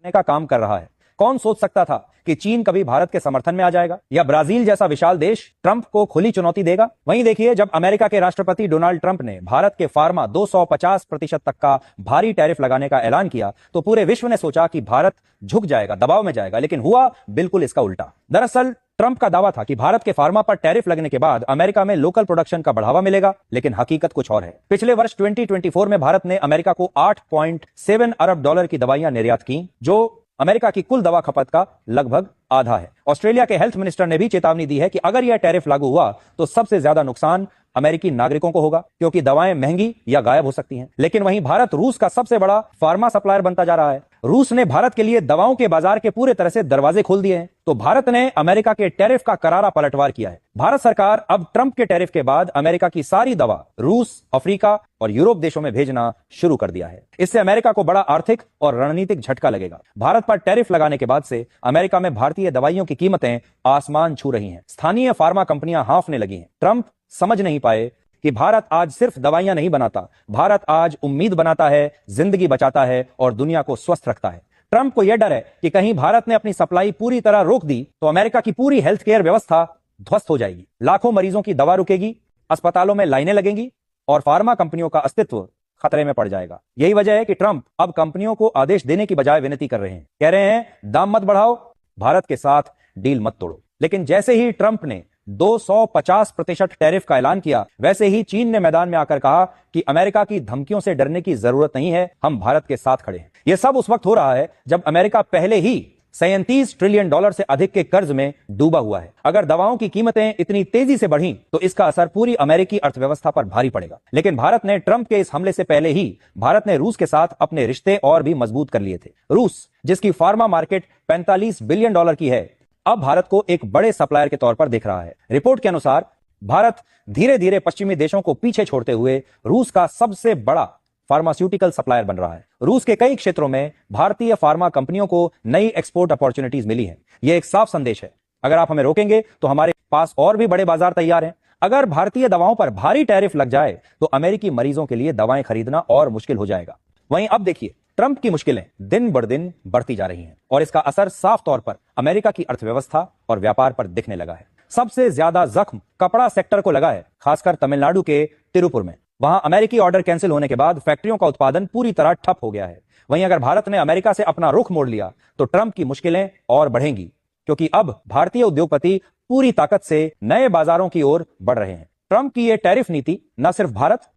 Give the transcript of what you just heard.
का काम कर रहा है। कौन सोच सकता था कि चीन कभी भारत के समर्थन में आ जाएगा या ब्राजील जैसा विशाल देश ट्रंप को खुली चुनौती देगा। वहीं देखिए, जब अमेरिका के राष्ट्रपति डोनाल्ड ट्रंप ने भारत के फार्मा 250% तक का भारी टैरिफ लगाने का ऐलान किया तो पूरे विश्व ने सोचा कि भारत झुक जाएगा, दबाव में जाएगा, लेकिन हुआ बिल्कुल इसका उल्टा। दरअसल ट्रंप का दावा था कि भारत के फार्मा पर टैरिफ लगने के बाद अमेरिका में लोकल प्रोडक्शन का बढ़ावा मिलेगा, लेकिन हकीकत कुछ और है। पिछले वर्ष 2024 में भारत ने अमेरिका को 8.7 अरब डॉलर की दवाइयां निर्यात की, जो अमेरिका की कुल दवा खपत का लगभग आधा है। ऑस्ट्रेलिया के हेल्थ मिनिस्टर ने भी चेतावनी दी है कि अगर यह टैरिफ लागू हुआ तो सबसे ज्यादा नुकसान अमेरिकी नागरिकों को होगा, क्योंकि दवाएं महंगी या गायब हो सकती हैं। लेकिन वहीं भारत रूस का सबसे बड़ा फार्मा सप्लायर बनता जा रहा है। रूस ने भारत के लिए दवाओं के बाजार के पूरे तरह से दरवाजे खोल दिए हैं, तो भारत ने अमेरिका के टैरिफ का करारा पलटवार किया है। भारत सरकार अब ट्रंप के टैरिफ के बाद अमेरिका की सारी दवा रूस, अफ्रीका और यूरोप देशों में भेजना शुरू कर दिया है। इससे अमेरिका को बड़ा आर्थिक और रणनीतिक झटका लगेगा। भारत पर टैरिफ लगाने के बाद से अमेरिका में भारतीय दवाइयों की कीमतें आसमान छू रही हैं। स्थानीय फार्मा कंपनियां हांफने लगी हैं। ट्रंप समझ नहीं पाए कि भारत आज सिर्फ दवाइयां नहीं बनाता, भारत आज उम्मीद बनाता है, जिंदगी बचाता है और दुनिया को स्वस्थ रखता है। ट्रंप को यह डर है कि कहीं भारत ने अपनी सप्लाई पूरी तरह रोक दी तो अमेरिका की पूरी हेल्थ केयर व्यवस्था ध्वस्त हो जाएगी। लाखों मरीजों की दवा रुकेगी, अस्पतालों में लाइनें लगेंगी और फार्मा कंपनियों का अस्तित्व खतरे में पड़ जाएगा। यही वजह है कि ट्रंप अब कंपनियों को आदेश देने की बजाय विनती कर रहे हैं। कह रहे हैं, दाम मत बढ़ाओ, भारत के साथ डील मत तोड़ो। लेकिन जैसे ही ट्रंप ने 250% टैरिफ का ऐलान किया, वैसे ही चीन ने मैदान में आकर कहा कि अमेरिका की धमकियों से डरने की जरूरत नहीं है, हम भारत के साथ खड़े हैं। यह सब उस वक्त हो रहा है जब अमेरिका पहले ही 37 ट्रिलियन डॉलर से अधिक के कर्ज में डूबा हुआ है। अगर दवाओं की कीमतें इतनी तेजी से बढ़ी तो इसका असर पूरी अमेरिकी अर्थव्यवस्था पर भारी पड़ेगा। लेकिन भारत ने ट्रंप के इस हमले से पहले ही भारत ने रूस के साथ अपने रिश्ते और भी मजबूत कर लिए थे। रूस, जिसकी फार्मा मार्केट 45 बिलियन डॉलर की है, अब भारत को एक बड़े सप्लायर के तौर पर देख रहा है। रिपोर्ट के अनुसार भारत धीरे धीरे पश्चिमी देशों को पीछे छोड़ते हुए रूस का सबसे बड़ा फार्मास्यूटिकल सप्लायर बन रहा है। रूस के कई क्षेत्रों में भारतीय फार्मा कंपनियों को नई एक्सपोर्ट अपॉर्चुनिटीज मिली हैं। यह एक साफ संदेश है, अगर आप हमें रोकेंगे तो हमारे पास और भी बड़े बाजार तैयार हैं। अगर भारतीय दवाओं पर भारी टैरिफ लग जाए तो अमेरिकी मरीजों के लिए दवाएं खरीदना और मुश्किल हो जाएगा। वहीं अब देखिए, ट्रंप की मुश्किलें दिन ब दिन बढ़ती जा रही हैं और इसका असर साफ तौर पर अमेरिका की अर्थव्यवस्था और व्यापार पर दिखने लगा है। सबसे ज्यादा जख्म कपड़ा सेक्टर को लगा है, खासकर तमिलनाडु के तिरुपुर में। वहां अमेरिकी ऑर्डर कैंसिल होने के बाद फैक्ट्रियों का उत्पादन पूरी तरह ठप हो गया है। वहीं अगर भारत ने अमेरिका से अपना रुख मोड़ लिया तो ट्रंप की मुश्किलें और बढ़ेंगी, क्योंकि अब भारतीय उद्योगपति पूरी ताकत से नए बाजारों की ओर बढ़ रहे हैं। ट्रंप की यह टैरिफ नीति न सिर्फ भारत